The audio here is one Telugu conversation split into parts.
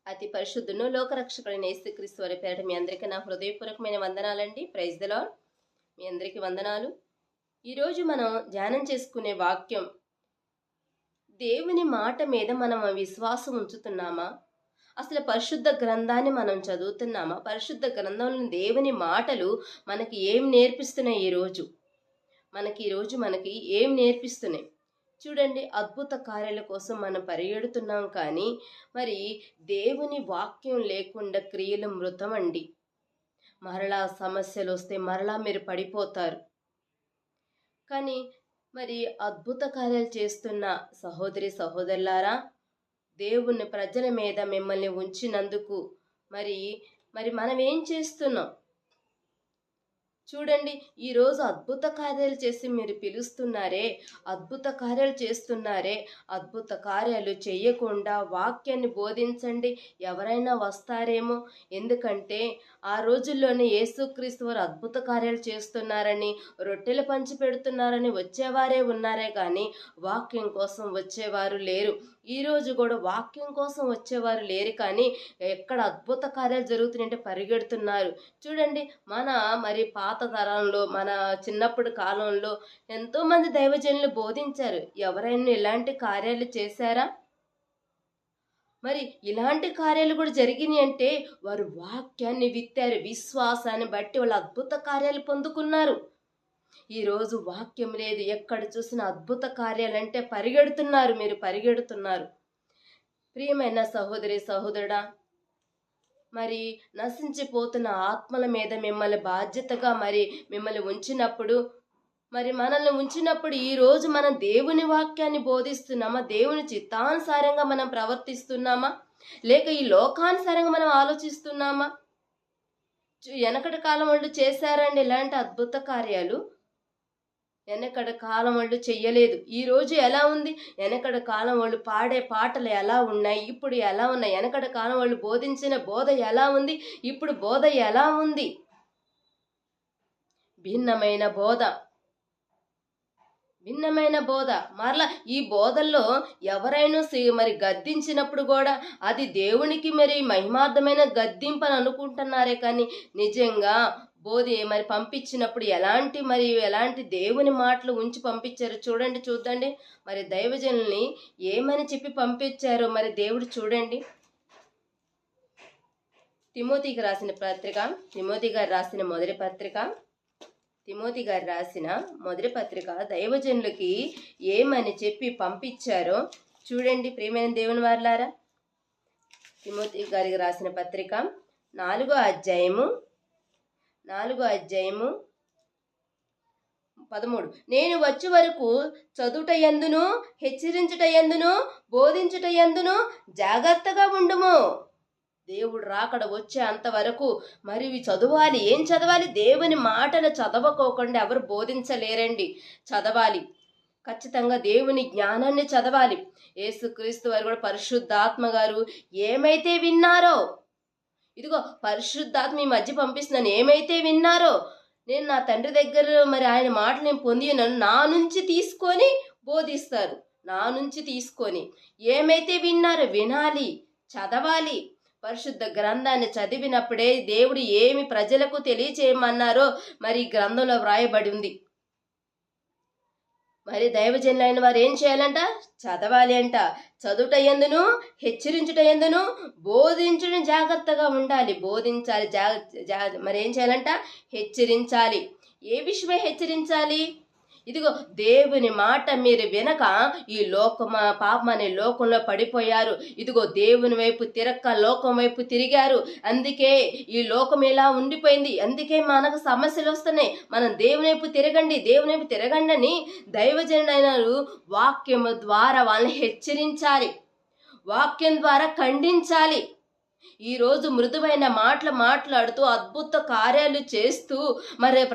అతి పరిశుద్ధును లోకరక్షకుడైన యేసుక్రీస్తు వారి పేరిట మీ అందరికీ నా హృదయపూర్వకమైన వందనాలండి. Praise the lord. మీ అందరికీ వందనాలు. ఈరోజు మనం ధ్యానం చేసుకునే వాక్యం, దేవుని మాట మీద మనం విశ్వాసం ఉంచుతున్నామా? అసలు పరిశుద్ధ గ్రంథాన్ని మనం చదువుతున్నామా? పరిశుద్ధ గ్రంథంలో దేవుని మాటలు మనకి ఏం నేర్పిస్తున్నాయి? మనకి ఏం నేర్పిస్తున్నాయి? చూడండి, అద్భుత కార్యాల కోసం మనం పరిగెడుతున్నాం, కానీ మరి దేవుని వాక్యం లేకుండా క్రియలు మృతం అండి. మరలా సమస్యలు వస్తే మరలా మీరు పడిపోతారు. కానీ మరి అద్భుత కార్యాలు చేస్తున్న సహోదరి సహోదరులారా, దేవుని ప్రజల మీద మిమ్మల్ని ఉంచినందుకు మరి మనం ఏం చేస్తున్నాం? చూడండి, ఈరోజు అద్భుత కార్యాలు చేసి మీరు పిలుస్తున్నారే, అద్భుత కార్యాలు చేస్తున్నారే, అద్భుత కార్యాలు చేయకుండా వాక్యాన్ని బోధించండి, ఎవరైనా వస్తారేమో. ఎందుకంటే ఆ రోజుల్లోనే యేసుక్రీస్తు వారు అద్భుత కార్యాలు చేస్తున్నారని, రొట్టెలు పంచి పెడుతున్నారని వచ్చేవారే ఉన్నారే కానీ వాక్యం కోసం వచ్చేవారు లేరు. ఈరోజు కూడా వాక్యం కోసం వచ్చేవారు లేరు, కానీ ఎక్కడ అద్భుత కార్యాలు జరుగుతున్నాయంటే పరిగెడుతున్నారు. చూడండి, మరి పాత తరంలో, మన చిన్నప్పటి కాలంలో ఎంతోమంది దైవజనులు బోధించారు. ఎవరైనా ఇలాంటి కార్యాలు చేశారా? మరి ఇలాంటి కార్యాలు కూడా జరిగినాయి అంటే వారు వాక్యాన్ని విత్తారు. విశ్వాసాన్ని బట్టి వాళ్ళు అద్భుత కార్యాలు పొందుకున్నారు. ఈరోజు వాక్యం లేదు, ఎక్కడ చూసినా అద్భుత కార్యాలంటే మీరు పరిగెడుతున్నారు. ప్రియమైన సహోదరి సహోదరుడా, మరి నశించిపోతున్న ఆత్మల మీద మిమ్మల్ని బాధ్యతగా మిమ్మల్ని ఉంచినప్పుడు, మనల్ని ఉంచినప్పుడు ఈరోజు మనం దేవుని వాక్యాన్ని బోధిస్తున్నామా? దేవుని చిత్తానుసారంగా మనం ప్రవర్తిస్తున్నామా? లేక ఈ లోకానుసారంగా మనం ఆలోచిస్తున్నామా? వెనకటి కాలం వాళ్ళు చేశారండి ఇలాంటి అద్భుత కార్యాలు. వెనకటి కాలం వాళ్ళు చెయ్యలేదు. ఈరోజు ఎలా ఉంది? వెనకటి కాలం వాళ్ళు పాడే పాటలు ఎలా ఉన్నాయి, ఇప్పుడు ఎలా ఉన్నాయి? వెనకటి కాలం వాళ్ళు బోధించిన బోధ ఎలా ఉంది, ఇప్పుడు బోధ ఎలా ఉంది? భిన్నమైన బోధ. మరలా ఈ బోధల్లో ఎవరైనా గద్దించినప్పుడు కూడా అది దేవునికి మహిమార్థమైన గద్దింపు అని అనుకుంటున్నారే, కానీ నిజంగా పంపించినప్పుడు ఎలాంటి దేవుని మాటలు ఉంచి పంపించారు చూడండి. దైవజనుల్ని ఏమని చెప్పి పంపించారో దేవుడు చూడండి. తిమోతి గారు రాసిన మొదటి పత్రిక దైవజనులకి ఏమని చెప్పి పంపించారో చూడండి. ప్రియమైన దేవుని వారలారా, తిమోతి గారికి రాసిన పత్రిక 4వ అధ్యాయము 13. నేను వచ్చే వరకు చదువుటయందును, హెచ్చరించుటయందును, బోధించుటయందును జాగ్రత్తగా ఉండుము. దేవుడు రాకడ వచ్చే అంతవరకు చదవాలి. ఏం చదవాలి? దేవుని మాటలు చదవకోకుండా ఎవరు బోధించలేరండి. చదవాలి, ఖచ్చితంగా దేవుని జ్ఞానాన్ని చదవాలి. యేసుక్రీస్తు వారు కూడా పరిశుద్ధాత్మ గారు ఏమైతే విన్నారో, ఇదిగో పరిశుద్ధాత్మ ఈ మధ్య పంపిస్తున్నాను, ఏమైతే విన్నారో నేను నా తండ్రి దగ్గర ఆయన మాట నేను పొంది ఉన్నాను, నా నుంచి తీసుకొని బోధిస్తారు. ఏమైతే విన్నారో వినాలి, చదవాలి. పరిశుద్ధ గ్రంథాన్ని చదివినప్పుడే దేవుడు ఏమి ప్రజలకు తెలియచేయమన్నారో గ్రంథంలో వ్రాయబడి ఉంది. దైవజనులైన వారు ఏం చేయాలంట? చదవాలి అంట. చదువుటయందును, హెచ్చరించుటయందును, బోధించడం జాగ్రత్తగా ఉండాలి. బోధించాలి, ఏం చేయాలంట? హెచ్చరించాలి. ఏ విషయమై హెచ్చరించాలి? ఇదిగో దేవుని మాట మీరు వినక ఈ పాపం అనే లోకంలో పడిపోయారు. ఇదిగో దేవుని వైపు తిరక్క లోకం వైపు తిరిగారు. అందుకే ఈ లోకం ఇలా ఉండిపోయింది. అందుకే మనకు సమస్యలు వస్తున్నాయి. మనం దేవుని వైపు తిరగండి అని దైవజనుడైన వాక్యము ద్వారా వాళ్ళని హెచ్చరించాలి, వాక్యం ద్వారా ఖండించాలి. ఈరోజు మృదువైన మాటలు మాట్లాడుతూ అద్భుత కార్యాలు చేస్తూ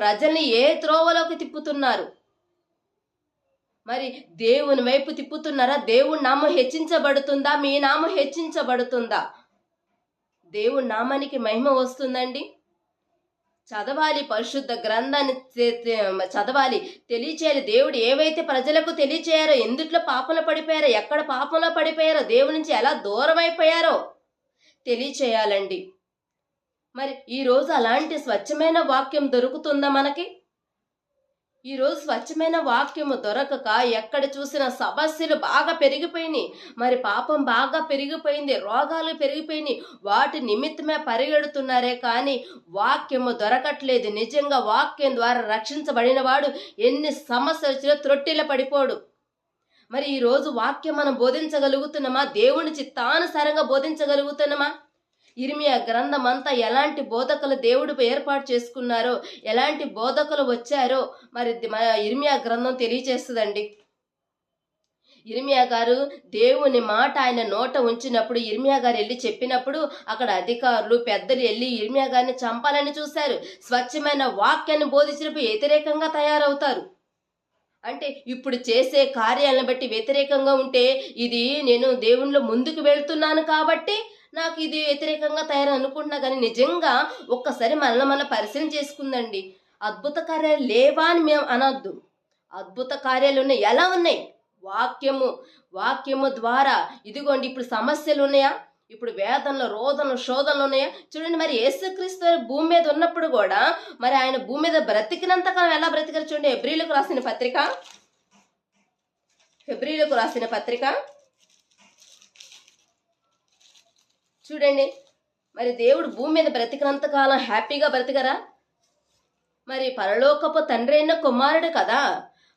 ప్రజల్ని ఏ త్రోవలోకి తిప్పుతున్నారు? దేవుని వైపు తిప్పుతున్నారా? దేవుని నామం హెచ్చించబడుతుందా? మీ నామం హెచ్చించబడుతుందా? దేవుని నామానికి మహిమ వస్తుందండి. చదవాలి, పరిశుద్ధ గ్రంథాన్ని చదవాలి, తెలియచేయాలి. దేవుడు ఏవైతే ప్రజలకు తెలియచేయారో, ఎందుట్లో పాపంలో పడిపోయారో, ఎక్కడ పాపంలో పడిపోయారో, దేవుడి నుంచి ఎలా దూరం అయిపోయారో తెలియచేయాలండి. మరి ఈరోజు అలాంటి స్వచ్ఛమైన వాక్యం దొరుకుతుందా మనకి? ఈరోజు స్వచ్ఛమైన వాక్యము దొరకక ఎక్కడ చూసిన సమస్యలు బాగా పెరిగిపోయినాయి. మరి పాపం బాగా పెరిగిపోయింది, రోగాలు పెరిగిపోయినాయి. వాటి నిమిత్తమే పరిగెడుతున్నారే కానీ వాక్యము దొరకట్లేదు. నిజంగా వాక్యం ద్వారా రక్షించబడిన వాడు ఎన్ని సమస్యలు వచ్చినా త్రొట్టిల పడిపోడు. మరి ఈరోజు వాక్యం మనం బోధించగలుగుతున్నామా? దేవుని చిత్తానుసారంగా బోధించగలుగుతున్నామా? ఇర్మియా గ్రంథం అంతా ఎలాంటి బోధకులు దేవుడు ఏర్పాటు చేసుకున్నారో, ఎలాంటి బోధకులు వచ్చారో మరి ఇర్మియా గ్రంథం తెలియచేస్తుందండి. ఇర్మియా గారు దేవుని మాట ఆయన నోట ఉంచినప్పుడు, ఇర్మియా గారు వెళ్ళి చెప్పినప్పుడు అక్కడ అధికారులు పెద్దలు వెళ్ళి ఇర్మియా గారిని చంపాలని చూశారు. స్వచ్ఛమైన వాక్యాన్ని బోధించినప్పుడు వ్యతిరేకంగా తయారవుతారు. అంటే ఇప్పుడు చేసే కార్యాలను బట్టి వ్యతిరేకంగా ఉంటే ఇది నేను దేవునిలో ముందుకు వెళ్తున్నాను కాబట్టి నాకు ఇది వ్యతిరేకంగా తయారనుకుంటున్నా. కానీ నిజంగా ఒక్కసారి మన పరిశీలన చేసుకుందండి. అద్భుత కార్యాలు లేవా అని మేము అనొద్దు. అద్భుత కార్యాలు ఉన్నాయి. ఎలా ఉన్నాయి? వాక్యము ద్వారా. ఇదిగోండి, ఇప్పుడు సమస్యలు ఉన్నాయా? ఇప్పుడు వేదనలు, రోదనలు, శోధనలు ఉన్నాయా? చూడండి, మరి యేసుక్రీస్తు భూమి మీద ఉన్నప్పుడు కూడా మరి ఆయన భూమి మీద బ్రతికినంత కాలం ఎలా బ్రతికారు చూడండి. హెబ్రీయులకు రాసిన పత్రిక చూడండి. మరి దేవుడు భూమి మీద బ్రతికినంత కాలం హ్యాపీగా బ్రతికరా? మరి పరలోకపు తండ్రి అయిన కుమారుడు కదా,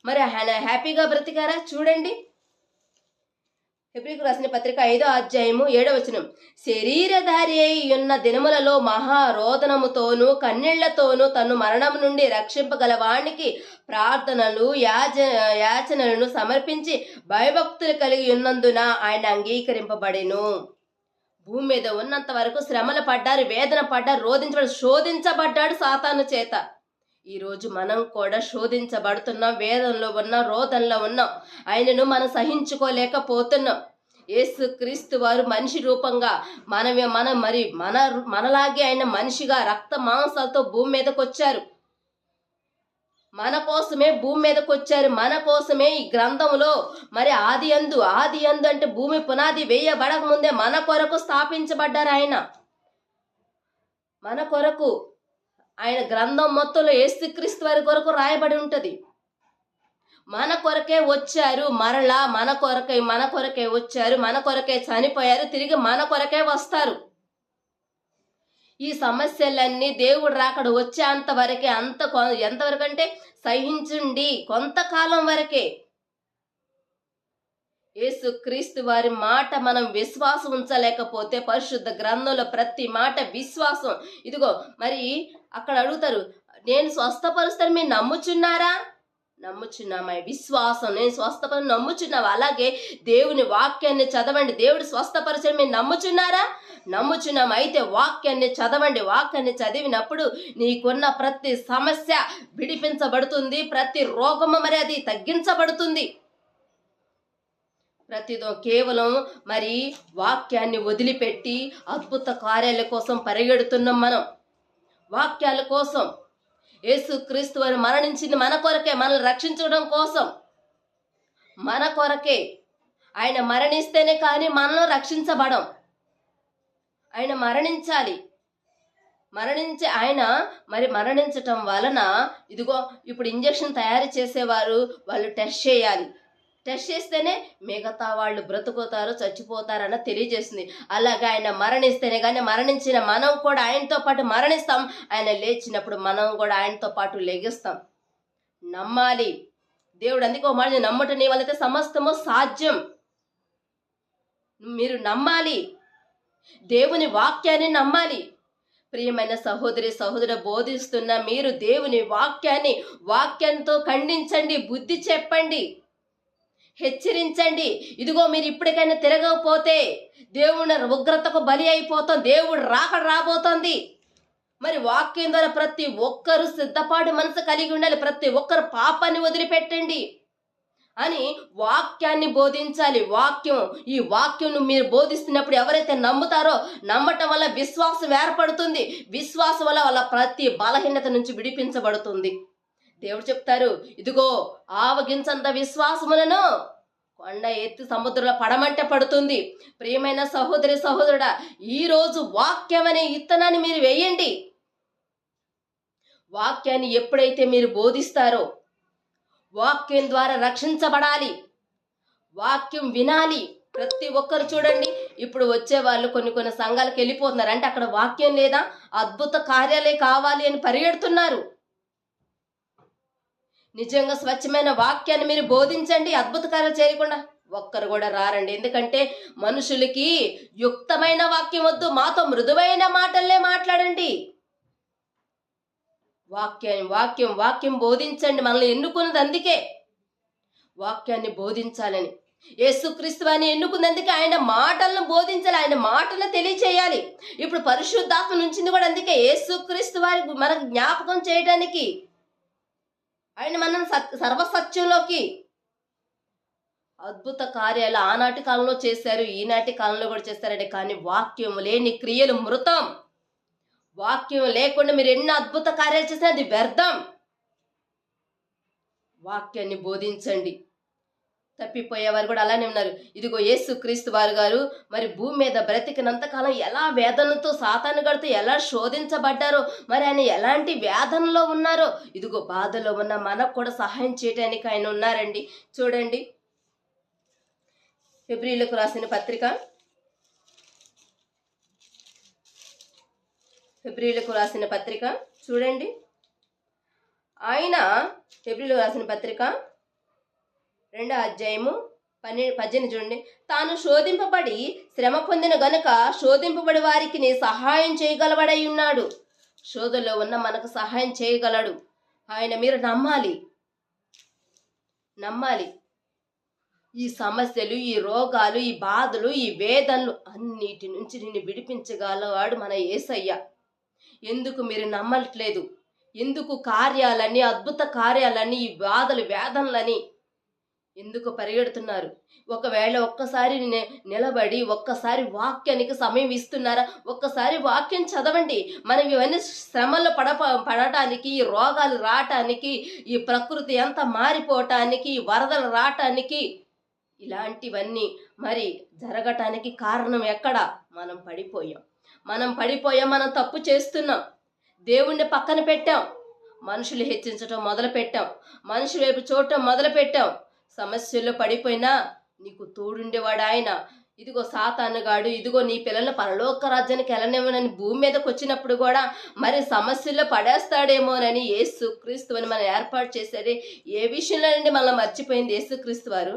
మరి ఆయన హ్యాపీగా బ్రతికారా? చూడండి, హెబ్రీయులకు రాసిన పత్రిక 5వ అధ్యాయము 7వ వచనం. శరీరధారి అయి ఉన్న దినములలో మహారోదనముతోనూ కన్నీళ్లతోనూ తను మరణం నుండి రక్షింపగల వానికి ప్రార్థనలు యాచనలను సమర్పించి భయభక్తులు కలిగి ఉన్నందున ఆయన అంగీకరింపబడెను. భూమి మీద ఉన్నంత వరకు శ్రమలు పడ్డారు, వేదన పడ్డారు, శోధించబడ్డాడు సాతాను చేత. ఈరోజు మనం కూడా శోధించబడుతున్నాం, వేదనలో ఉన్నాం, రోదనలో ఉన్నాం. ఆయనను మనం సహించుకోలేకపోతున్నాం. యేసుక్రీస్తు వారు మనిషి రూపంగా మనలాగే ఆయన మనిషిగా రక్త మాంసాలతో భూమి మీదకి వచ్చారు. మన కోసమే భూమి మీదకి వచ్చారు. మన కోసమే ఈ గ్రంథంలో మరి ఆది అందు అంటే భూమి పునాది వేయబడక ముందే మన కొరకు స్థాపించబడ్డారు. మన కొరకు ఆయన గ్రంథం మొత్తంలో యేసుక్రీస్తు వారి కొరకు రాయబడి ఉంటది. మన కొరకే వచ్చారు, మరలా మన కొరకే వచ్చారు, మన కొరకే చనిపోయారు, తిరిగి మన కొరకే వస్తారు. ఈ సమస్యలన్నీ దేవుడు రాకడ వచ్చేంత వరకే, ఎంతవరకు అంటే సహించండి, కొంతకాలం వరకే. యేసుక్రీస్తు వారి మాట మనం విశ్వాసం ఉంచలేకపోతే పరిశుద్ధ గ్రంథంలో ప్రతి మాట విశ్వాసం. ఇదిగో మరి అక్కడ అడుగుతారు, నేను స్వస్థపరుస్తాను మీరు నమ్ముచున్నారా? నమ్ముచున్నామా? విశ్వాసం. నేను స్వస్థపరి నమ్ముచున్నావా? అలాగే దేవుని వాక్యాన్ని చదవండి. దేవుడు స్వస్థపరిచని మీరు నమ్ముచున్నారా? నమ్ముచున్నాం. అయితే వాక్యాన్ని చదవండి. వాక్యాన్ని చదివినప్పుడు నీకున్న ప్రతి సమస్య విడిపించబడుతుంది, ప్రతి రోగము మరి అది తగ్గించబడుతుంది. ప్రతిదో కేవలం మరి వాక్యాన్ని వదిలిపెట్టి అద్భుత కార్యాల కోసం పరిగెడుతున్నాం. మనం వాక్యాల కోసం. యేసుక్రీస్తు వారు మరణించింది మన కొరకే, మనల్ని రక్షించడం కోసం, మన కొరకే. ఆయన మరణిస్తేనే కానీ మనం రక్షించబడం. ఆయన మరణించాలి. ఆయన మరి మరణించటం వలన ఇదిగో ఇప్పుడు ఇంజెక్షన్ తయారు చేసేవారు వాళ్ళు టెస్ట్ చేయాలి. టెస్ట్ చేస్తేనే మిగతా వాళ్ళు బ్రతుకుతారు, చచ్చిపోతారన్న తెలియజేస్తుంది. అలాగే ఆయన మరణిస్తేనే కానీ మరణించిన మనం కూడా ఆయనతో పాటు మరణిస్తాం. ఆయన లేచినప్పుడు మనం కూడా ఆయనతో పాటు లెగిస్తాం. నమ్మాలి. దేవుడు అందుకే ఒక మాట, నమ్మటం నీ వల్లైతే సమస్తము సాధ్యం. మీరు నమ్మాలి, దేవుని వాక్యాన్ని నమ్మాలి. ప్రియమైన సహోదరుడు బోధిస్తున్న మీరు దేవుని వాక్యంతో ఖండించండి, బుద్ధి చెప్పండి, హెచ్చరించండి. ఇదిగో మీరు ఇప్పటికైనా తిరగకపోతే దేవుని ఉగ్రతకు బలి అయిపోతాం. దేవుడు రాబోతోంది. మరి వాక్యం ద్వారా ప్రతి ఒక్కరు సిద్ధపాటు మనసు కలిగి ఉండాలి. ప్రతి ఒక్కరు పాపాన్ని వదిలిపెట్టండి అని వాక్యాన్ని బోధించాలి. ఈ వాక్యం మీరు బోధిస్తున్నప్పుడు ఎవరైతే నమ్ముతారో నమ్మటం వల్ల విశ్వాసం ఏర్పడుతుంది. విశ్వాసం వల్ల వాళ్ళ ప్రతి బలహీనత నుంచి విడిపించబడుతుంది. దేవుడు చెప్తారు, ఇదిగో ఆవగించంత విశ్వాసములను కొండ ఎత్తి సముద్రంలో పడమంటే పడుతుంది. ప్రియమైన సహోదరి సహోదరుడా, ఈరోజు వాక్యం అనే విత్తనాన్ని మీరు వేయండి. వాక్యాన్ని ఎప్పుడైతే మీరు బోధిస్తారో, వాక్యం ద్వారా రక్షించబడాలి, వాక్యం వినాలి. ప్రతి ఒక్కరు చూడండి, ఇప్పుడు వచ్చే వాళ్ళు కొన్ని సంఘాలకు వెళ్ళిపోతున్నారు. అంటే అక్కడ వాక్యం లేదా, అద్భుత కార్యాలే కావాలి అని పరిగెడుతున్నారు. నిజంగా స్వచ్ఛమైన వాక్యాన్ని మీరు బోధించండి. అద్భుత కార్యాలు చేయకుండా ఒక్కరు కూడా రారండి. ఎందుకంటే మనుషులకి యుక్తమైన వాక్యం వద్దు, మాతో మృదువైన మాటలనే మాట్లాడండి. వాక్యం బోధించండి. మనల్ని ఎన్నుకున్నది అందుకే, వాక్యాన్ని బోధించాలని. యేసుక్రీస్తు అని ఎన్నుకున్నది అందుకే. ఆయన మాటలను బోధించాలి, ఆయన మాటలను తెలియచేయాలి. ఇప్పుడు పరిశుద్ధాత్మ నుంచింది కూడా అందుకే, యేసుక్రీస్తు వారి మనకు జ్ఞాపకం చేయడానికి, ఆయన మనం సర్వసత్యంలోకి. అద్భుత కార్యాలు ఆనాటి కాలంలో చేశారు, ఈనాటి కాలంలో కూడా చేస్తారండి. కానీ వాక్యం లేని క్రియలు మృతం. వాక్యం లేకుండా మీరు ఎన్ని అద్భుత కార్యాలు చేసినా అది వ్యర్థం. వాక్యాన్ని బోధించండి. తప్పిపోయేవారు కూడా అలానే ఉన్నారు. ఇదిగో యేసుక్రీస్తు వారు గారు మరి భూమి మీద బ్రతికినంతకాలం ఎలా వేదనతో సాతాను గడితో ఎలా శోధించబడ్డారో, మరి ఆయన ఎలాంటి వేదనలో ఉన్నారో, ఇదిగో బాధలో ఉన్న మనకు కూడా సహాయం చేయడానికి ఆయన ఉన్నారండి. చూడండి, హెబ్రీయులకు రాసిన పత్రిక చూడండి. ఆయన హెబ్రీయులకు రాసిన పత్రిక 2వ అధ్యాయము 18 చూడండి. తాను శోధింపబడి శ్రమ పొందిన గనుక శోధింపబడి వారికి సహాయం చేయగలవాడై ఉన్నాడు. శోధనలో ఉన్న మనకు సహాయం చేయగలడు ఆయన. మీరు నమ్మాలి. ఈ సమస్యలు, ఈ రోగాలు, ఈ బాధలు, ఈ వేదనలు అన్నిటి నుంచి నిన్ను విడిపించగలవాడు మన యేసయ్య. ఎందుకు మీరు నమ్మట్లేదు? ఎందుకు కార్యాలని, అద్భుత కార్యాలని, ఈ బాధలు వేదనలని ఎందుకు పరిగెడుతున్నారు? ఒకవేళ ఒక్కసారి నిలబడి ఒక్కసారి వాక్యానికి సమయం ఇస్తున్నారా? ఒక్కసారి వాక్యం చదవండి. మనం ఇవన్నీ శ్రమల్లో పడటానికి, ఈ రోగాలు రావటానికి, ఈ ప్రకృతి అంతా మారిపోవటానికి, ఈ వరదలు రావటానికి, ఇలాంటివన్నీ మరి జరగటానికి కారణం ఎక్కడ? మనం పడిపోయాం. మనం తప్పు చేస్తున్నాం. దేవుణ్ణి పక్కన పెట్టాం. మనుషులు హెచ్చించటం మొదలు పెట్టాం. మనుషుల వైపు చూడటం మొదలు పెట్టాం. సమస్యల్లో పడిపోయినా నీకు తోడుండేవాడు ఆయన. ఇదిగో సాతానుగాడు, ఇదిగో నీ పిల్లలు పరలోక రాజ్యానికి వెళ్ళనివ్వనని భూమి మీదకి వచ్చినప్పుడు కూడా మరి సమస్యల్లో పడేస్తాడేమోనని యేసుక్రీస్తు అని మనం ఏర్పాటు చేసేది. ఏ విషయంలో నుండి మనల్ని మర్చిపోయింది యేసుక్రీస్తు వారు?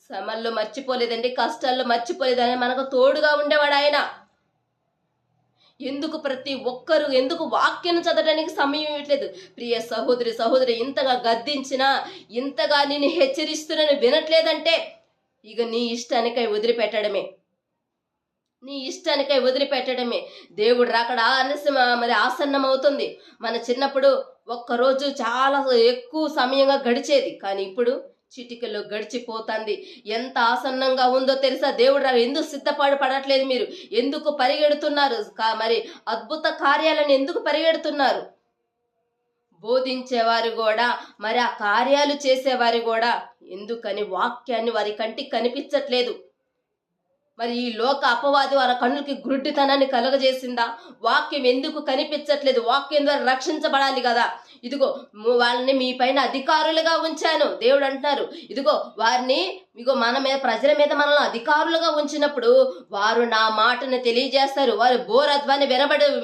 శ్రమల్లో మర్చిపోలేదండి, కష్టాల్లో మర్చిపోలేదని మనకు తోడుగా ఉండేవాడు ఆయన. ఎందుకు ప్రతి ఒక్కరు ఎందుకు వాక్యం చదవడానికి సమయం ఇవ్వట్లేదు? ప్రియ సహోదరి ఇంతగా గద్దించినా, ఇంతగా నేను హెచ్చరిస్తున్నా వినట్లేదంటే ఇక నీ ఇష్టానికై వదిలిపెట్టడమే. దేవుడు రాకడ మరి ఆసన్నం అవుతుంది. మన చిన్నప్పుడు ఒక్కరోజు చాలా ఎక్కువ సమయంగా గడిచేది, కానీ ఇప్పుడు చిటికలో గడిచిపోతుంది. ఎంత ఆసన్నంగా ఉందో తెలుసా? దేవుడు ఎందుకు పడట్లేదు? మీరు ఎందుకు పరిగెడుతున్నారు? మరి అద్భుత కార్యాలను ఎందుకు పరిగెడుతున్నారు? బోధించేవారు కూడా, మరి ఆ కార్యాలు చేసేవారు కూడా ఎందుకని వాక్యాన్ని వారి కంటికి కనిపించట్లేదు? మరి ఈ లోక అపవాది వారి కన్నులకి గుడ్డితనాన్ని కలుగజేసిందా? వాక్యం ఎందుకు కనిపించట్లేదు? వాక్యం ద్వారా రక్షించబడాలి కదా. ఇదిగో వాళ్ళని మీ పైన అధికారులుగా ఉంచాను దేవుడు అంటున్నారు. ఇదిగో వారిని మన మీద, ప్రజల మీద మనల్ని అధికారులుగా ఉంచినప్పుడు వారు నా మాటను తెలియజేస్తారు. వారు బోరధ్వాన్ని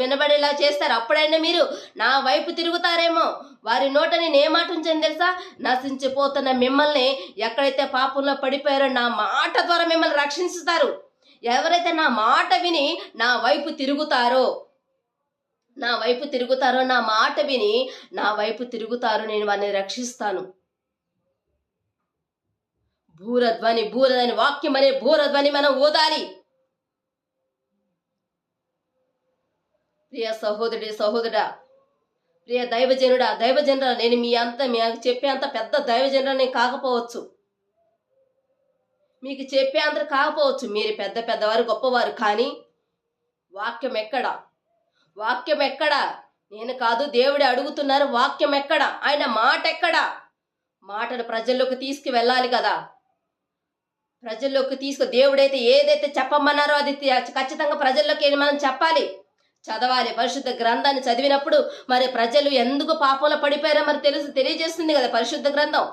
వినబడేలా చేస్తారు. అప్పుడైనా మీరు నా వైపు తిరుగుతారేమో. వారి నోట నేను ఏ మాట ఉంచాను తెలుసా? నశించిపోతున్న మిమ్మల్ని, ఎక్కడైతే పాపంలో పడిపోయారో నా మాట ద్వారా మిమ్మల్ని రక్షిస్తారు. ఎవరైతే నా మాట విని నా వైపు తిరుగుతారో, నా మాట విని నా వైపు తిరుగుతారో, నేను వారిని రక్షిస్తాను. భూరధ్వని వాక్యం అనే భూరధ్వని మనం ఊదాలి. ప్రియ సహోదరుడా, ప్రియ దైవజనుడా, నేను మీకు చెప్పే అంత పెద్ద దైవజనుడా నేను కాకపోవచ్చు, మీకు చెప్పే అంత కాకపోవచ్చు. మీరు పెద్దవారు, గొప్పవారు. కానీ వాక్యం ఎక్కడా? నేను కాదు, దేవుడే అడుగుతున్నారు. వాక్యం ఎక్కడా? ఆయన మాట ఎక్కడా? మాటను ప్రజల్లోకి తీసుకువెళ్ళాలి కదా. ప్రజల్లోకి దేవుడైతే ఏదైతే చెప్పమన్నారో అది ఖచ్చితంగా ప్రజల్లోకి వెళ్ళి మనం చెప్పాలి, చదవాలి. పరిశుద్ధ గ్రంథాన్ని చదివినప్పుడు మరి ప్రజలు ఎందుకు పాపంలో పడిపోయారో మరి తెలియజేస్తుంది కదా పరిశుద్ధ గ్రంథం.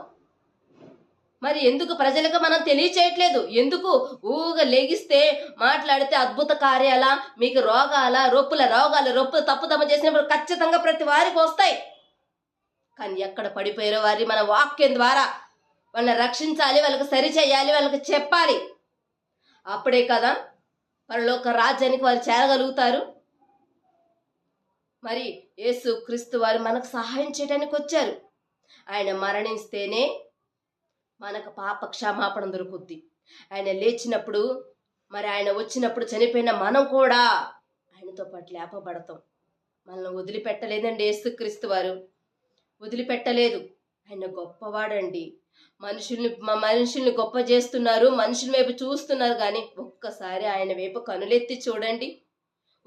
మరి ఎందుకు ప్రజలకు మనం తెలియచేయట్లేదు? ఎందుకు ఊగా లెగిస్తే మాట్లాడితే అద్భుత కార్యాల, మీకు రోగాలు తప్పుదమ్మ చేసినప్పుడు ఖచ్చితంగా ప్రతి వారికి వస్తాయి. కానీ ఎక్కడ పడిపోయారో వారి మన వాక్యం ద్వారా వాళ్ళని రక్షించాలి, వాళ్ళకి సరిచేయాలి, వాళ్ళకి చెప్పాలి. అప్పుడే కదా పరలోక రాజ్యానికి వారు చేరగలుగుతారు. మరి యేసు క్రీస్తు వారు మనకు సహాయం చేయడానికి వచ్చారు. ఆయన మరణిస్తేనే మనకు పాప క్షమాపణ దొరుకుద్ది. ఆయన లేచినప్పుడు మరి ఆయన వచ్చినప్పుడు చనిపోయిన మనం కూడా ఆయనతో పాటు లేపబడతాం. మనల్ని వదిలిపెట్టలేదండి యేసుక్రీస్తు వారు, వదిలిపెట్టలేదు. ఆయన గొప్పవాడండి. మనుషుల్ని గొప్ప చేస్తున్నారు, మనుషుల వైపు చూస్తున్నారు. కానీ ఒక్కసారి ఆయన వైపు కనులెత్తి చూడండి,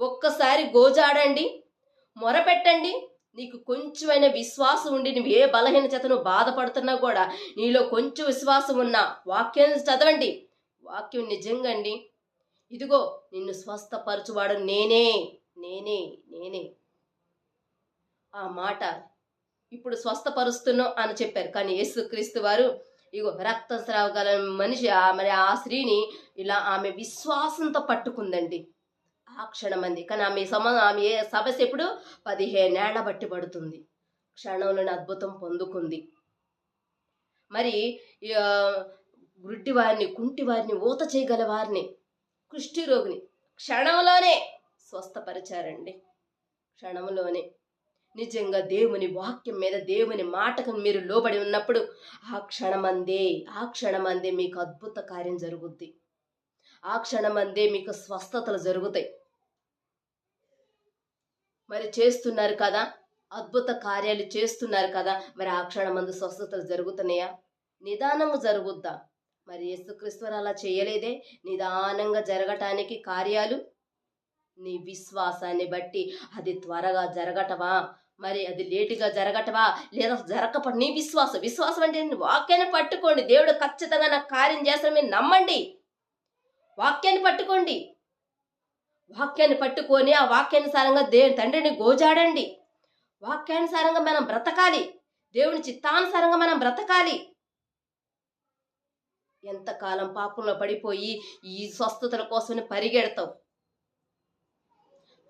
ఒక్కసారి గోజాడండి, మొరపెట్టండి. నీకు కొంచెమైన విశ్వాసం ఉండి నువ్వు ఏ బలహీన చేత నువ్వు బాధపడుతున్నా కూడా నీలో కొంచెం విశ్వాసం ఉన్నా వాక్యం చదవండి. వాక్యం నిజంగా అండి, ఇదిగో నిన్ను స్వస్థపరచువాడు నేనే నేనే నేనే. ఆ మాట ఇప్పుడు స్వస్థపరుస్తున్నాం అని చెప్పారు. కానీ యేసుక్రీస్తు వారు ఇగో రక్తస్రావ గల మనిషి మరి ఆ స్త్రీని ఇలా ఆమె విశ్వాసంతో పట్టుకుందండి ఆ క్షణమంది. కానీ ఆమె సమస్య ఎప్పుడు 15 ఏళ్ల బట్టి పడుతుంది. క్షణంలోని అద్భుతం పొందుకుంది. మరి గుడ్డి వారిని, కుంటి వారిని, ఊత చేయగల వారిని, కుష్టి రోగిని క్షణంలోనే స్వస్థపరిచారండి. క్షణంలోనే. నిజంగా దేవుని వాక్యం మీద, దేవుని మాటకు మీరు లోబడి ఉన్నప్పుడు ఆ క్షణమందే మీకు అద్భుత కార్యం జరుగుద్ది. ఆ క్షణమందే మీకు స్వస్థతలు జరుగుతాయి. మరి చేస్తున్నారు కదా, అద్భుత కార్యాలు చేస్తున్నారు కదా, మరి ఆ క్షణమందు స్వస్థతలు జరుగుతున్నాయా? నిదానంగా జరుగుద్దా? మరి యేసుక్రీస్తు అలా చేయలేదే. నిదానంగా జరగటానికి కార్యాలు నీ విశ్వాసాన్ని బట్టి అది త్వరగా జరగటమా, మరి అది లేటుగా జరగటమా, లేదా జరగకపోతే నీ విశ్వాసం అంటే వాక్యాన్ని పట్టుకోండి. దేవుడు ఖచ్చితంగా నాకు కార్యం చేస్తాను మీరు నమ్మండి. వాక్యాన్ని పట్టుకోండి. వాక్యాన్ని పట్టుకొని ఆ వాక్యానుసారంగా తండ్రిని గోజాడండి. వాక్యానుసారంగా మనం బ్రతకాలి, దేవుని చిత్తానుసారంగా మనం బ్రతకాలి. ఎంతకాలం పాపంలో పడిపోయి ఈ స్వస్థతల కోసమని పరిగెడతావు?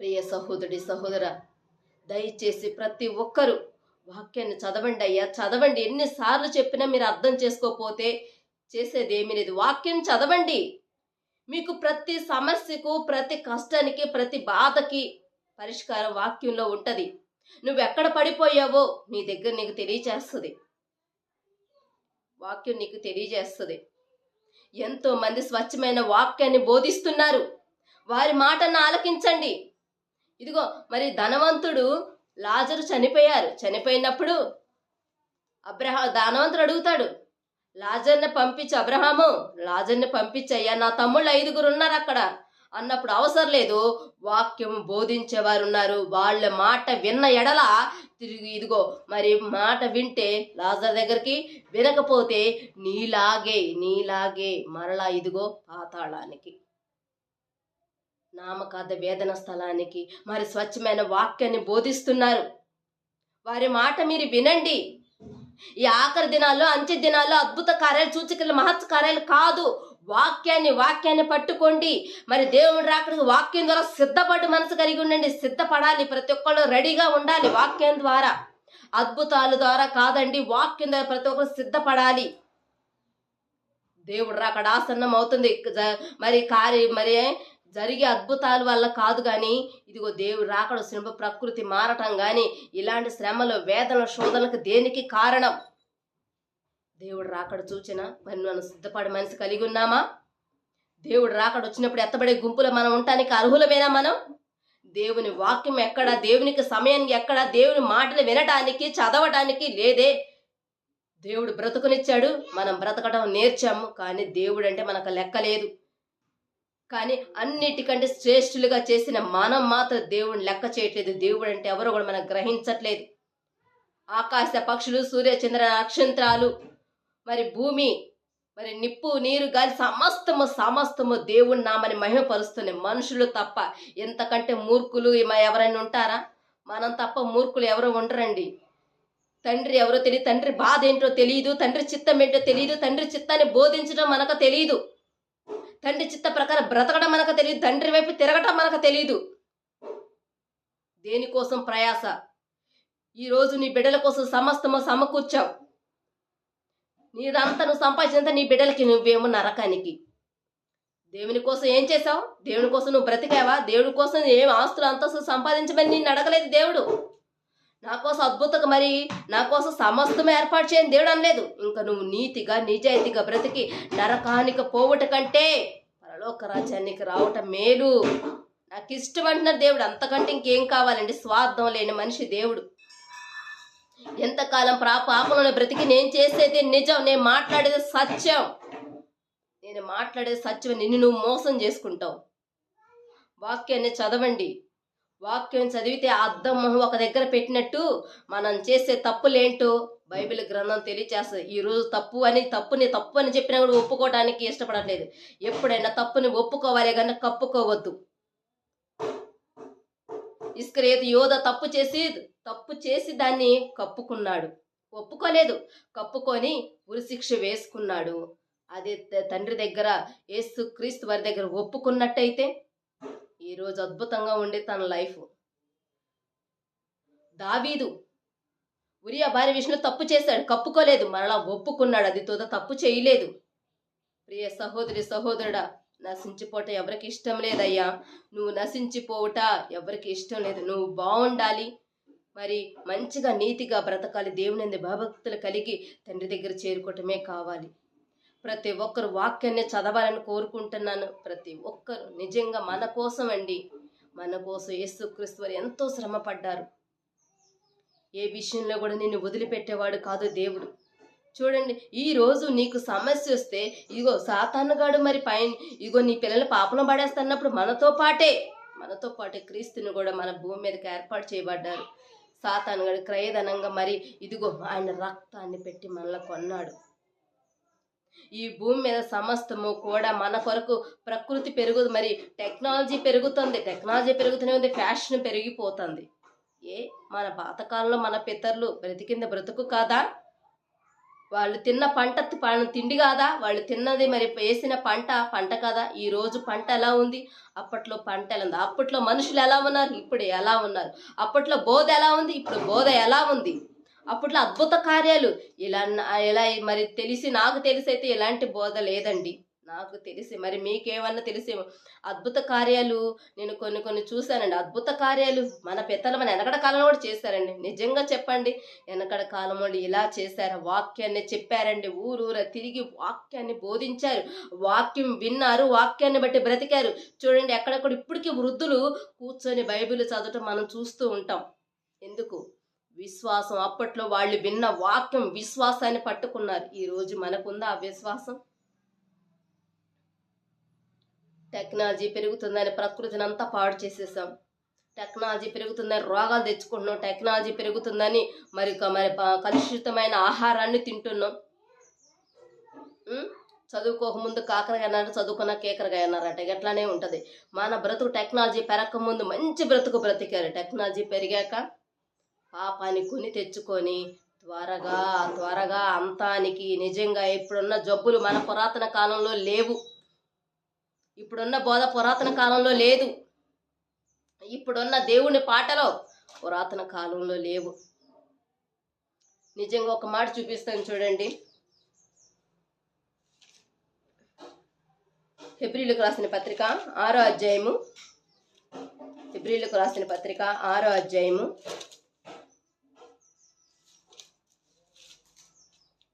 ప్రియ సహోదరి సహోదర, దయచేసి ప్రతి ఒక్కరూ వాక్యాన్ని చదవండి అయ్యా, చదవండి. ఎన్నిసార్లు చెప్పినా మీరు అర్థం చేసుకోకపోతే చేసేది ఏమీ లేదు. వాక్యం చదవండి. మీకు ప్రతి సమస్యకు, ప్రతి కష్టానికి, ప్రతి బాధకి పరిష్కారం వాక్యంలో ఉంటుంది. నువ్వు ఎక్కడ పడిపోయావో నీ దగ్గర నీకు తెలియజేస్తుంది. వాక్యం నీకు తెలియజేస్తుంది. ఎంతో మంది స్వచ్ఛమైన వాక్యాన్ని బోధిస్తున్నారు. వారి మాటను ఆలకించండి. ఇదిగో మరి ధనవంతుడు లాజరు చనిపోయినప్పుడు ధనవంతుడు అడుగుతాడు, లాజర్ని పంపించు అబ్రహాము, లాజర్ని పంపించయ్యా, నా తమ్ముళ్ళు 5 ఉన్నారు అక్కడ అన్నప్పుడు అవసరం లేదు, వాక్యం బోధించేవారు ఉన్నారు. వాళ్ళ మాట విన్న ఎడల తిరిగి ఇదిగో మరి మాట వింటే లాజర్ దగ్గరికి, వినకపోతే నీలాగే మరలా ఇదిగో పాతాళానికి, నామకార్థ వేదన స్థలానికి. మరి స్వచ్ఛమైన వాక్యాన్ని బోధిస్తున్నారు. వారి మాట మీరు వినండి. ఈ ఆఖరి దినాల్లో, అంత్య దినాల్లో అద్భుత కార్యాలు, సూచకలు, మహత్ కార్యాలు కాదు, వాక్యాన్ని పట్టుకోండి. మరి దేవుడు రాకడికి వాక్యం ద్వారా సిద్ధపడి మనసు కలిగి ఉండండి. సిద్ధపడాలి, ప్రతి ఒక్కళ్ళు రెడీగా ఉండాలి. వాక్యం ద్వారా, అద్భుతాల ద్వారా కాదండి, వాక్యం ద్వారా ప్రతి ఒక్కరు సిద్ధపడాలి. దేవుడు రాకడ ఆసన్నం అవుతుంది. మరి జరిగే అద్భుతాల వల్ల కాదు, కానీ ఇదిగో దేవుడు రాకడ వచ్చినప్పుడు ప్రకృతి మారటం కానీ ఇలాంటి శ్రమలు, వేదన, శోధనలకు దేనికి కారణం? దేవుడు రాకడ చూచినా మరి మనం సిద్ధపడి మనసు కలిగి ఉన్నామా? దేవుడు రాకడ వచ్చినప్పుడు ఎత్తబడే గుంపులో మనం ఉండటానికి అర్హులమేనా? మనం దేవుని వాక్యం ఎక్కడ, దేవునికి సమయం ఎక్కడ, దేవుని మాటలు వినటానికి, చదవటానికి లేదే. దేవుడు బ్రతుకునిచ్చాడు, మనం బ్రతకడం నేర్చాము, కానీ దేవుడు అంటే మనకు లెక్కలేదు. కానీ అన్నిటికంటే శ్రేష్ఠులుగా చేసిన మనం మాత్రం దేవుడిని లెక్క చేయట్లేదు. దేవుడు అంటే ఎవరో కూడా మనం గ్రహించట్లేదు. ఆకాశ పక్షులు, సూర్య చంద్ర నక్షత్రాలు, మరి భూమి, మరి నిప్పు నీరు గాలి సమస్తము సమస్తము దేవుని నామని మహిమపరుస్తున్నాయి. మనుషులు తప్ప ఎంతకంటే మూర్ఖులు ఎవరైనా ఉంటారా? మనం తప్ప మూర్ఖులు ఎవరు ఉండరండి. తండ్రి ఎవరో తెలియదు, తండ్రి బాధ ఏంటో తెలియదు, తండ్రి చిత్తం ఏంటో తెలియదు, తండ్రి చిత్తాన్ని బోధించడం మనకు తెలియదు, తండ్రి చిత్త ప్రకారం బ్రతకడం మనకు తెలియదు, తండ్రి వైపు తిరగటం మనకు తెలియదు. దేనికోసం ప్రయాస? ఈరోజు నీ బిడ్డల కోసం సమస్తము సమకూర్చావు. నీదంతా నువ్వు సంపాదించినంత నీ బిడ్డలకి నువ్వేమో నరకానికి. దేవుని కోసం ఏం చేసావు? దేవుని కోసం నువ్వు బ్రతికావా? దేవుని కోసం ఏం ఆస్తులు అంతస్తు సంపాదించమని నిన్ను అడగలేదు దేవుడు. నా కోసం అద్భుతంగా మరి నా కోసం సమస్తమే ఏర్పాటు చేయని దేవుడు అనలేదు. ఇంకా నువ్వు నీతిగా నిజాయితీగా బ్రతికి నరకానికి పోవట కంటే పరలోక రాజ్యానికి రావటం మేలు. నాకు ఇష్టం అంటున్నారు దేవుడు. అంతకంటే ఇంకేం కావాలండి? స్వార్థం లేని మనిషి దేవుడు. ఎంతకాలం పాపంలోనే బ్రతికి నేను చేసేది నిజం, నేను మాట్లాడేది సత్యం, నేను మాట్లాడేది సత్యం, నిన్ను నువ్వు మోసం చేసుకుంటావు. వాక్యాన్ని చదవండి. వాక్యం చదివితే అద్దం మొహం ఒక దగ్గర పెట్టినట్టు మనం చేసే తప్పులేంటో బైబిల్ గ్రంథం తెలియచేస్తుంది. ఈరోజు తప్పుని తప్పు అని చెప్పినా కూడా ఒప్పుకోవడానికి ఇష్టపడట్లేదు. ఎప్పుడైనా తప్పుని ఒప్పుకోవాలి కానీ కప్పుకోవద్దు. ఇస్కరియోతు యోధ తప్పు చేసి దాన్ని కప్పుకున్నాడు, ఒప్పుకోలేదు. కప్పుకొని ఉరిశిక్ష వేసుకున్నాడు. అదే తండ్రి దగ్గర యేసు క్రీస్తు వారి దగ్గర ఒప్పుకున్నట్టయితే ఈరోజు అద్భుతంగా ఉండే తన లైఫ్. దావీదు ఉరియా భార్య విషయంలో తప్పు చేశాడు, కప్పుకోలేదు, మరలా ఒప్పుకున్నాడు. అది తప్పు చేయలేదు. ప్రియ సహోదరి సహోదరుడా, నశించిపోవటం ఎవరికి ఇష్టం లేదయ్యా. నువ్వు నశించిపోవట ఎవరికి ఇష్టం లేదు. నువ్వు బాగుండాలి, మరి మంచిగా నీతిగా బ్రతకాలి, దేవుని భయభక్తులు కలిగి తండ్రి దగ్గర చేరుకోవటమే కావాలి. ప్రతి ఒక్కరు వాక్యాన్ని చదవాలని కోరుకుంటున్నాను. ప్రతి ఒక్కరు నిజంగా మన కోసం అండి, మన కోసం యేసుక్రీస్తు వారు ఎంతో శ్రమ పడ్డారు. ఏ విషయంలో కూడా నిన్ను వదిలిపెట్టేవాడు కాదు దేవుడు. చూడండి, ఈరోజు నీకు సమస్య వస్తే ఇగో సాతానుగాడు మరి పైన ఇగో నీ పిల్లలు పాపను పడేస్తున్నప్పుడు మనతో పాటే క్రీస్తుని కూడా మన భూమి మీదకి ఏర్పాటు చేయబడ్డారు. సాతానుగాడు క్రయధనంగా మరి ఇదిగో ఆయన రక్తాన్ని పెట్టి మనల్ని కొన్నాడు. ఈ భూమి మీద సమస్తము కూడా మన కొరకు ప్రకృతి మరి టెక్నాలజీ పెరుగుతూనే ఉంది, ఫ్యాషన్ పెరిగిపోతుంది. మన పాతకాలంలో మన పితరులు బ్రతికింది బ్రతుకు కాదా? వాళ్ళు తిన్న తిండి కాదా? వాళ్ళు తిన్నది మరి వేసిన పంట కాదా? ఈ రోజు పంట ఎలా ఉంది? అప్పట్లో పంట ఎలా ఉంది? అప్పట్లో మనుషులు ఎలా ఉన్నారు? ఇప్పుడు ఎలా ఉన్నారు? అప్పట్లో బోధ ఎలా ఉంది? ఇప్పుడు బోధ ఎలా ఉంది? అప్పట్లో అద్భుత కార్యాలు ఇలా మరి నాకు తెలిసి అయితే ఎలాంటి బోధ లేదండి. నాకు తెలిసి మరి మీకేమన్నా తెలిసేమో. అద్భుత కార్యాలు నేను కొన్ని చూశానండి. అద్భుత కార్యాలు మన వెనకడ కాలంలో కూడా చేశారండి. నిజంగా చెప్పండి, వెనకడ కాలం వాళ్ళు ఇలా చేశారు. వాక్యాన్ని చెప్పారండి, ఊరూర తిరిగి వాక్యాన్ని బోధించారు, వాక్యం విన్నారు, వాక్యాన్ని బట్టి బ్రతికారు. చూడండి, ఎక్కడెక్కడ ఇప్పటికీ వృద్ధులు కూర్చొని బైబిల్ చదవటం మనం చూస్తూ ఉంటాం. ఎందుకు? విశ్వాసం. అప్పట్లో వాళ్ళు విన్న వాక్యం విశ్వాసాన్ని పట్టుకున్నారు. ఈరోజు మనకుందా ఆ విశ్వాసం? టెక్నాలజీ పెరుగుతుందని ప్రకృతిని అంతా పాడు చేసేసాం. టెక్నాలజీ పెరుగుతుందని రోగాలు తెచ్చుకుంటున్నాం. టెక్నాలజీ పెరుగుతుందని మరి కలుషితమైన ఆహారాన్ని తింటున్నాం. చదువుకోకముందు కాకరకాయ అన్నారు, చదువుకున్న కేకరకాయ అన్నారట. ఎట్లానే ఉంటుంది మన బ్రతుకు. టెక్నాలజీ పెరగక ముందు మంచి బ్రతుకు బ్రతికారు. టెక్నాలజీ పెరిగాక పాపాన్ని కొని తెచ్చుకొని త్వరగా అంతానికి. నిజంగా ఇప్పుడున్న జబ్బులు మన పురాతన కాలంలో లేవు. ఇప్పుడున్న బోధ పురాతన కాలంలో లేదు. ఇప్పుడున్న దేవుని పాటలో పురాతన కాలంలో లేవు. నిజంగా ఒక మాట చూపిస్తాను చూడండి. హెబ్రీయులకు రాసిన పత్రిక 6వ అధ్యాయము. హెబ్రీయులకు రాసిన పత్రిక 6వ అధ్యాయము.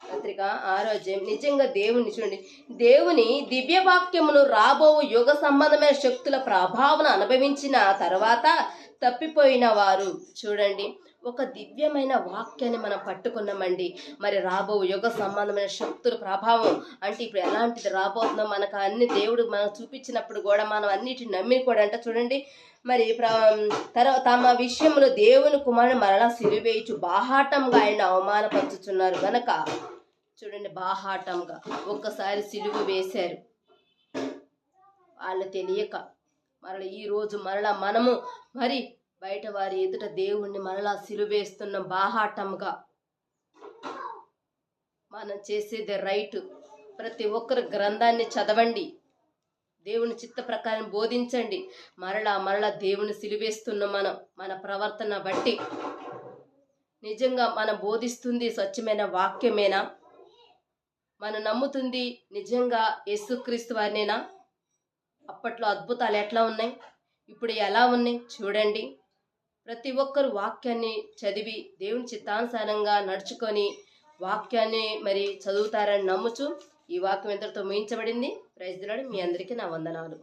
పత్రిక 6వ అధ్యాయం. నిజంగా దేవుని చూడండి, దేవుని దివ్య వాక్యమును రాబో యుగ సంబంధమైన శక్తుల ప్రభావం అనుభవించిన తర్వాత తప్పిపోయిన వారు. చూడండి, ఒక దివ్యమైన వాక్యాన్ని మనం పట్టుకున్నామండి. మరి రాబో యుగ సంబంధమైన శక్తుల ప్రభావం అంటే ఇప్పుడు ఎలాంటిది రాబోతుందో మనకు అన్ని దేవుడు మనం చూపించినప్పుడు కూడా మనం అన్నిటిని నమ్మి కూడా అంట. చూడండి, మరి తమ విషయంలో దేవుని కుమారుని మరలా సిలువేయచ్చు బాహాటంగా ఆయన అవమానపరుచుచున్నారు గనక చూడండి, బాహాటంగా ఒక్కసారి సిలువ వేశారు. వాళ్ళు తెలియక మరలా ఈరోజు మరలా మనము మరి బయట వారి ఎదుట దేవుణ్ణి మరలా సిలువేస్తున్న బాహాటంగా. మనం చేసేది రైట్. ప్రతి ఒక్కరు గ్రంథాన్ని చదవండి, దేవుని చిత్త ప్రకారం బోధించండి. మరలా దేవుని సిలువేస్తున్న మన ప్రవర్తన బట్టి నిజంగా మనం బోధిస్తుంది స్వచ్ఛమైన వాక్యమేనా? మనం నమ్ముతుంది నిజంగా యేసుక్రీస్తు వారినేనా? అప్పట్లో అద్భుతాలు ఎట్లా ఉన్నాయి, ఇప్పుడు ఎలా ఉన్నాయి చూడండి. ప్రతి ఒక్కరు వాక్యాన్ని చదివి దేవుని చిత్తానుసారంగా నడుచుకొని వాక్యాన్ని మరి చదువుతారని నమ్ముచు ఈ వాక్యం ఎంతటితో ముగించబడింది. Praise the lord. మీ అందరికీ నా వందనాలు.